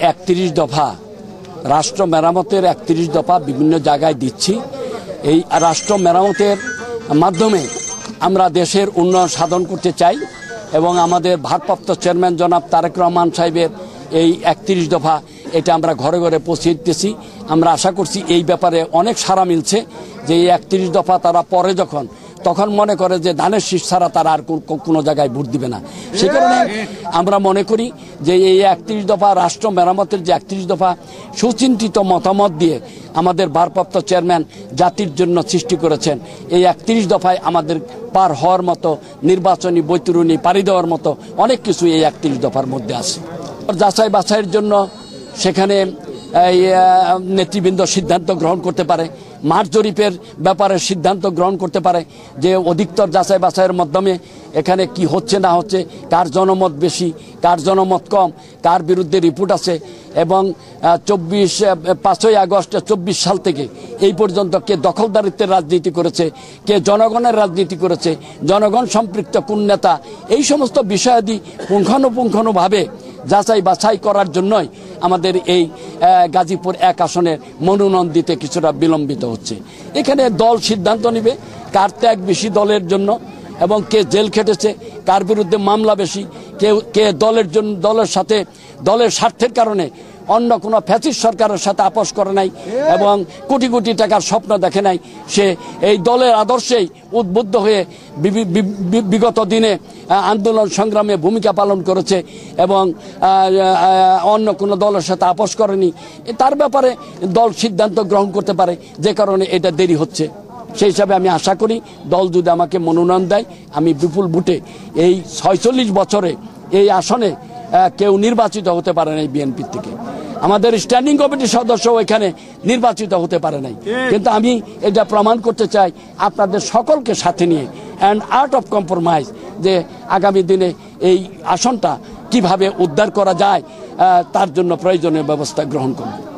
31 দফা রাষ্ট্র মেরামতের 31 দফা বিভিন্ন জায়গায় দিচ্ছি। এই রাষ্ট্র মেরামতের মাধ্যমে আমরা দেশের উন্নয়ন সাধন করতে চাই এবং আমাদের ভারপ্রাপ্ত চেয়ারম্যান জনাব তারেক রহমান সাহেবের এই 31 দফা এটা আমরা ঘরে ঘরে পৌঁছে দিতেছি। আমরা আশা করছি এই ব্যাপারে অনেক সাড়া মিলছে যে এই 31 দফা তারা পরে তখন মনে করে যে ধানের শীষ ছাড়া তারা আর কোনো জায়গায় ভোট দিবে না। সে কারণে আমরা মনে করি যে এই 31 দফা রাষ্ট্র মেরামতের যে 31 দফা সুচিন্তিত মতামত দিয়ে আমাদের ভারপ্রাপ্ত চেয়ারম্যান জাতির জন্য সৃষ্টি করেছেন, এই 31 দফায় আমাদের পার হওয়ার মতো নির্বাচনী বৈতরণী পাড়ি দেওয়ার মতো অনেক কিছু এই 31 দফার মধ্যে আছে। যাচাই বাছাইয়ের জন্য সেখানে নেতৃবৃন্দ সিদ্ধান্ত গ্রহণ করতে পারে, মাঠ জরিপের ব্যাপারে সিদ্ধান্ত গ্রহণ করতে পারে যে অধিকতর যাচাই বাছাইয়ের মাধ্যমে এখানে কি হচ্ছে না হচ্ছে, কার জনমত বেশি কার জনমত কম, কার বিরুদ্ধে রিপোর্ট আছে এবং 5ই আগস্ট 24 সাল থেকে এই পর্যন্ত কে দখলদারিত্বের রাজনীতি করেছে, কে জনগণের রাজনীতি করেছে, জনগণ সম্পৃক্ত কোন নেতা, এই সমস্ত বিষয়াদি পুঙ্খানুপুঙ্খানুভাবে যাচাই বাছাই করার জন্যই আমাদের এই গাজীপুর 1 আসনের মনোনয়ন দিতে কিছুটা বিলম্বিত হচ্ছে। এখানে দল সিদ্ধান্ত নেবে কার ত্যাগ বেশি দলের জন্য এবং কে জেল খেটেছে, কার বিরুদ্ধে মামলা বেশি, কে দলের সাথে দলের স্বার্থের কারণে অন্য কোনো ফ্যাসিস্ট সরকারের সাথে আপোষ করে নাই এবং কোটি কোটি টাকার স্বপ্ন দেখে নাই। সে এই দলের আদর্শেই উদ্বুদ্ধ হয়ে বিগত দিনে আন্দোলন সংগ্রামে ভূমিকা পালন করেছে এবং অন্য কোনো দলের সাথে আপোষ করেনি। তার ব্যাপারে দল সিদ্ধান্ত গ্রহণ করতে পারে, যে কারণে এটা দেরি হচ্ছে। সেই হিসাবে আমি আশা করি দল যদি আমাকে মনোনয়ন দেয় আমি বিপুল ভোটে এই 46 বছরে এই আসনে কেউ নির্বাচিত হতে পারে নাই বিএনপি থেকে। আমাদের স্ট্যান্ডিং কমিটির সদস্য এখানে নির্বাচিত হতে পারে নাই, কিন্তু আমি এটা প্রমাণ করতে চাই আপনাদের সকলকে সাথে নিয়ে অ্যান্ড আর্ট অফ কম্প্রোমাইজ যে আগামী দিনে এই আসনটা কিভাবে উদ্ধার করা যায় তার জন্য প্রয়োজনীয় ব্যবস্থা গ্রহণ করব।